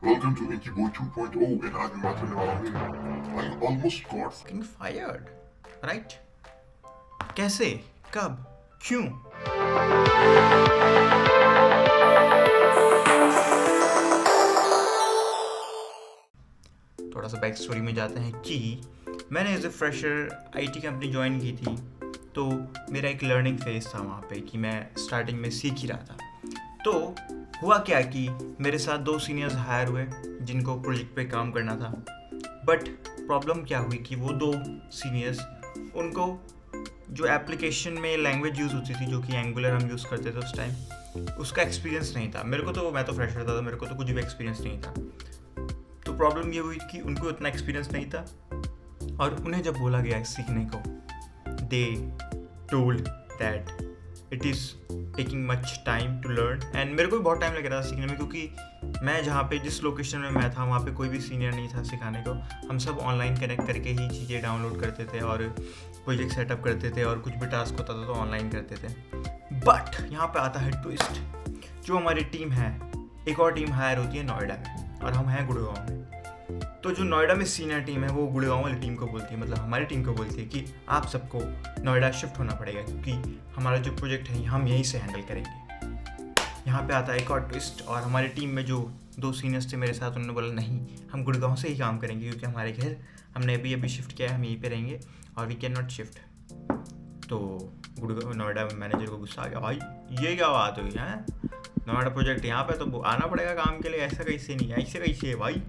Welcome to Ichigo 2.0 and आज मैं बात करने वाला हूँ I almost got fucking fired, right? कैसे? कब? क्यों? थोड़ा सा बैक स्टोरी में जाते हैं कि मैंने as a fresher IT company join की थी, तो मेरा एक लर्निंग फेज था वहाँ पे कि मैं स्टार्टिंग में सीख ही रहा था। तो हुआ क्या कि मेरे साथ 2 सीनियर्स हायर हुए जिनको प्रोजेक्ट पे काम करना था, बट प्रॉब्लम क्या हुई कि वो 2 सीनियर्स, उनको जो एप्लीकेशन में लैंग्वेज यूज़ होती थी जो कि एंगुलर हम यूज़ करते थे उस टाइम, उसका एक्सपीरियंस नहीं था। मेरे को तो, मैं तो फ्रेशर था, मेरे को तो कुछ भी एक्सपीरियंस नहीं था। तो प्रॉब्लम ये हुई कि उनको इतना एक्सपीरियंस नहीं था और उन्हें जब बोला गया सीखने को, they told that it is taking much time to learn. And मेरे को भी बहुत टाइम लग रहा था सीखने में, क्योंकि मैं जहाँ पे जिस लोकेशन में मैं था वहाँ पे कोई भी सीनियर नहीं था सिखाने को। हम सब ऑनलाइन कनेक्ट करके ही चीज़ें डाउनलोड करते थे और प्रोजेक्ट सेटअप करते थे और कुछ भी टास्क होता था तो ऑनलाइन करते थे। बट यहाँ पे आता है ट्विस्ट। जो हमारी टीम है, एक और टीम हायर होती है नोएडा में और हम हैं गुड़गांव में। तो जो नोएडा में सीनियर टीम है वो गुड़गांव वाली टीम को बोलती है, मतलब हमारी टीम को बोलती है कि आप सबको नोएडा शिफ्ट होना पड़ेगा क्योंकि हमारा जो प्रोजेक्ट है हम यहीं से हैंडल करेंगे। यहाँ पे आता है एक और ट्विस्ट, और हमारी टीम में जो 2 सीनियर्स थे मेरे साथ, उन्होंने बोला नहीं, हम गुड़गांव से ही काम करेंगे क्योंकि हमारे घर हमने अभी शिफ्ट किया है, हम यहीं पे रहेंगे और वी कैन नॉट शिफ्ट। तो गुड़गांव नोएडा में मैनेजर को गुस्सा आ गया, भाई ये क्या बात हुई है, नोएडा प्रोजेक्ट यहाँ पे तो आना पड़ेगा काम के लिए, ऐसा कैसे नहीं, ऐसे कैसे है भाई,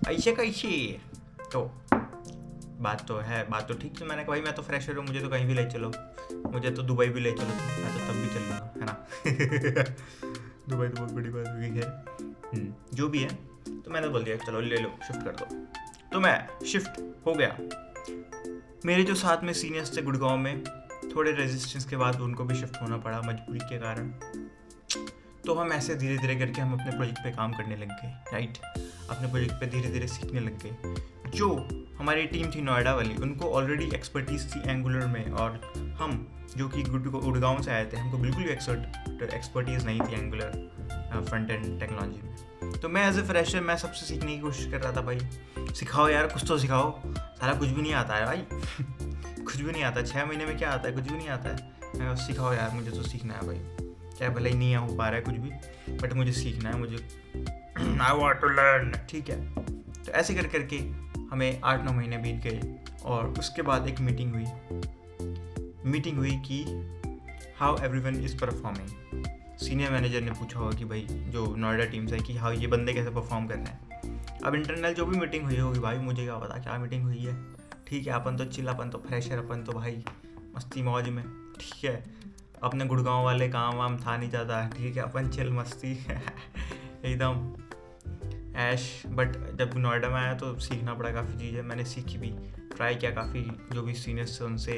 ऐसे कैसे। तो बात तो ठीक है। मैंने कहा भाई मैं तो फ्रेशर हूँ, मुझे तो कहीं भी ले चलो, मुझे तो दुबई भी ले चलो, मैं तो तब भी चल लूँगा, है ना। दुबई तो बहुत बड़ी बात हो गई है, जो भी है। तो मैंने बोल दिया चलो ले लो, शिफ्ट कर दो। तो मैं शिफ्ट हो गया। मेरे जो साथ में सीनियर्स थे गुड़गांव में, थोड़े रेजिस्टेंस के बाद उनको भी शिफ्ट होना पड़ा मजबूरी के कारण। तो हम ऐसे धीरे धीरे करके हम अपने प्रोजेक्ट पे काम करने लग गए, राइट। अपने प्रोजेक्ट पे धीरे धीरे सीखने लग गए। जो हमारी टीम थी नोएडा वाली, उनको ऑलरेडी एक्सपर्टीज़ थी एंगुलर में, और हम जो कि गुड़गांव से आए थे, हमको बिल्कुल भी एक्सपर्टीज़ नहीं थी एंगुलर फ्रंट एंड टेक्नोलॉजी में। तो मैं एज ए फ्रेशर मैं सबसे सीखने की कोशिश कर रहा था, भाई सिखाओ यार, कुछ तो सिखाओ, सारा कुछ भी नहीं आता है भाई। कुछ भी नहीं आता, 6 महीने में क्या आता है, कुछ भी नहीं आता है। मैं सिखाओ यार, मुझे तो सीखना है भाई, क्या भले ही नहीं हो पा रहा है कुछ भी, बट मुझे सीखना है, मुझे आई वांट टू लर्न, ठीक है। तो ऐसे कर करके हमें 8-9 महीने बीत गए और उसके बाद एक मीटिंग हुई कि how everyone is performing. Senior manager ने पूछा होगा कि भाई जो नोएडा टीम से कि हाँ ये बंदे कैसे परफॉर्म कर रहे हैं। अब इंटरनल जो भी मीटिंग हुई होगी भाई, मुझे क्या पता क्या मीटिंग हुई है, ठीक है। अपन तो चिल, अपन तो फ्रेशर, अपन तो भाई मस्ती मौज में, ठीक है। अपने गुड़गांव वाले काम वाम था नहीं ज़्यादा, ठीक है, अपन चिल मस्ती एकदम ऐश। बट जब नोएडा में आया तो सीखना पड़ा काफ़ी चीज़ें, मैंने सीखी भी, ट्राई किया काफ़ी, जो भी सीनियर्स थे उनसे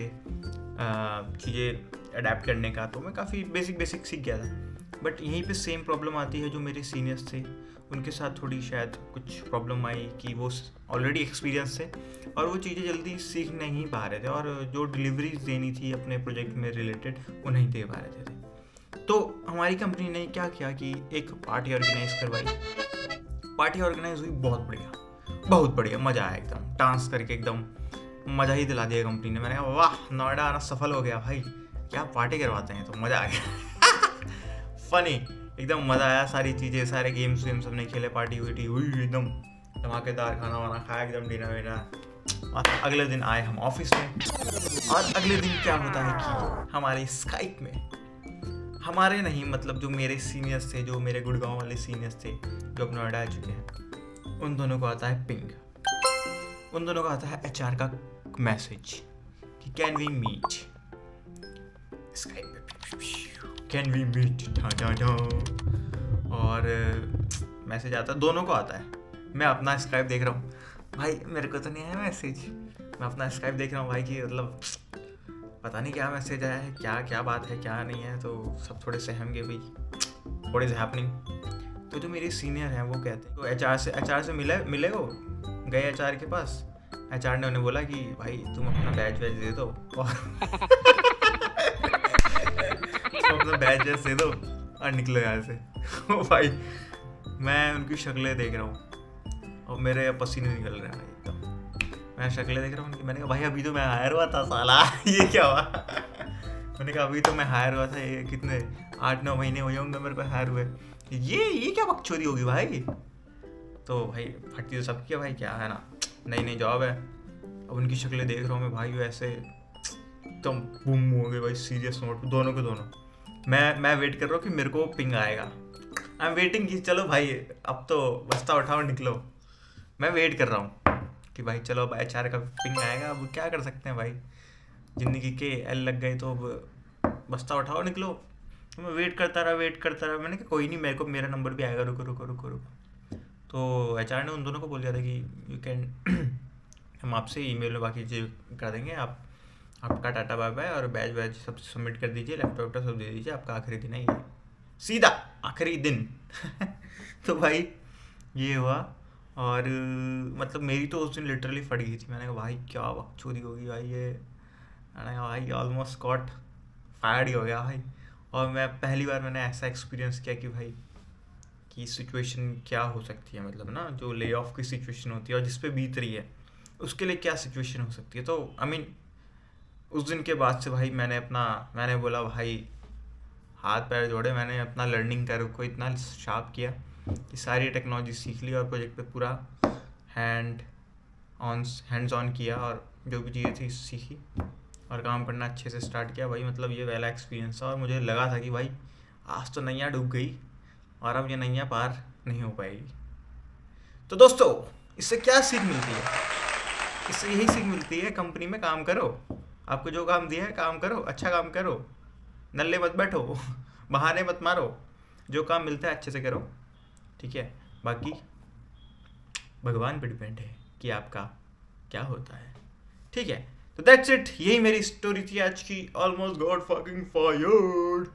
चीज़ें अडेप्ट करने का, तो मैं काफ़ी बेसिक सीख गया था। बट यहीं पे सेम प्रॉब्लम आती है, जो मेरे सीनियर्स थे उनके साथ थोड़ी शायद कुछ प्रॉब्लम आई कि वो ऑलरेडी एक्सपीरियंस थे और वो चीज़ें जल्दी सीख नहीं पा रहे थे, और जो डिलीवरीज देनी थी अपने प्रोजेक्ट में रिलेटेड वो नहीं दे पा रहे थे। तो हमारी कंपनी ने क्या किया कि एक पार्टी ऑर्गेनाइज करवाई। पार्टी ऑर्गेनाइज हुई, बहुत बढ़िया, मज़ा आया, एकदम डांस करके एकदम मज़ा ही दिला दिया कंपनी ने। मैंने कहा वाह, नोएडा आना सफल हो गया भाई, क्या पार्टी करवाते हैं, तो मज़ा आ गया। फनी, एकदम मज़ा आया, सारी चीज़ें, सारे गेम्स हमने खेले, पार्टी हुई एकदम धमाकेदार, खाना वाना खाया, एकदम डिनर विनर। अगले दिन आए हम ऑफिस में, और अगले दिन क्या होता है कि हमारे स्काइप में, हमारे नहीं मतलब जो मेरे सीनियर्स थे, जो मेरे गुड़गांव वाले सीनियर्स थे जो अब नोएडा आ चुके हैं, उन दोनों को आता है पिंग, उन दोनों को आता है HR का मैसेज कि कैन वी मीट। स्काइप पे कैन वी मीट, और मैसेज आता है, दोनों को आता है। मैं अपना स्काइप देख रहा हूँ, भाई मेरे को तो नहीं आया मैसेज, मैं अपना स्काइप देख रहा हूँ भाई कि मतलब पता नहीं क्या मैसेज आया है, क्या बात है, क्या नहीं है। तो सब थोड़े सहम गए भाई, व्हाट इज़ हैपनिंग। तो जो मेरे सीनियर हैं वो कहते हैं, तो HR से मिले वो गए HR के पास। HR ने उन्हें बोला कि भाई तुम अपना बैच दे दो, और तुम अपना बैच दे दो और निकलो यहाँ से। भाई मैं उनकी शक्लें देख रहा हूँ, और मेरे पसीने निकल रहे हैं भाई एकदम। मैं शक्लें देख रहा हूँ उनकी, मैंने कहा भाई अभी तो मैं हायर हुआ था साला ये क्या हुआ मैंने कहा अभी तो मैं हायर हुआ था, ये कितने 8-9 महीने हो होंगे मेरे को हायर हुए, ये क्या बकचोदी होगी भाई। तो भाई फटती तो सबकी है भाई, क्या है ना, नई नई जॉब है। अब उनकी शक्लें देख रहा हूँ मैं भाई, वैसे एकदम बुम हो गए भाई, सीरियस नोट दोनों के दोनों। मैं वेट कर रहा हूँ कि मेरे को पिंग आएगा, आई एम वेटिंग कि चलो भाई अब तो बस्ता उठाओ निकलो। मैं वेट कर रहा हूँ कि भाई चलो अब HR का पिंग आएगा, अब क्या कर सकते हैं भाई, ज़िंदगी के एल लग गए तो अब बस्ता उठाओ निकलो। तो मैं वेट करता रहा, मैंने कहा कोई नहीं, मेरे को मेरा नंबर भी आएगा, रुको रुको रुको रुको। तो HR ने उन दोनों को बोल दिया था कि यू कैन हम आपसे ईमेल में बाकी चीज़ कर देंगे, आप आपका टाटा बाय बाय और बैच सब सबमिट कर दीजिए, लैपटॉप सब दे दीजिए, आपका आखिरी दिन है ये, सीधा आखिरी दिन तो भाई ये हुआ। और मतलब मेरी तो उस दिन लिटरली फट गई थी, मैंने कहा भाई क्या बकचोदी होगी भाई ये, मैंने कहा भाई ऑलमोस्ट गॉट फायर्ड ही हो गया भाई। और मैं पहली बार मैंने ऐसा एक्सपीरियंस किया कि भाई कि सिचुएशन क्या हो सकती है, मतलब ना जो ले ऑफ की सिचुएशन होती है और जिस पे बीत रही है उसके लिए क्या सिचुएशन हो सकती है। तो आई मीन उस दिन के बाद से भाई मैंने बोला भाई हाथ पैर जोड़े, मैंने अपना लर्निंग कर्व को इतना शार्प किया कि सारी टेक्नोलॉजी सीख ली और प्रोजेक्ट पे पूरा हैंड्स ऑन किया और जो भी चीज़ें थी सीखी और काम करना अच्छे से स्टार्ट किया भाई। मतलब ये पहला एक्सपीरियंस था और मुझे लगा था कि भाई आज तो नैया डूब गई और अब ये नैया पार नहीं हो पाएगी। तो दोस्तों इससे क्या सीख मिलती है, इससे यही सीख मिलती है कंपनी में काम करो, आपको जो काम दिया है काम करो, अच्छा काम करो, नल्ले मत बैठो बहाने मत मारो, जो काम मिलता है अच्छे से करो, ठीक है। बाकी भगवान पे डिपेंड है कि आपका क्या होता है, ठीक है। तो दैट्स इट, यही मेरी स्टोरी थी आज की, ऑलमोस्ट गॉट फकिंग फायर्ड।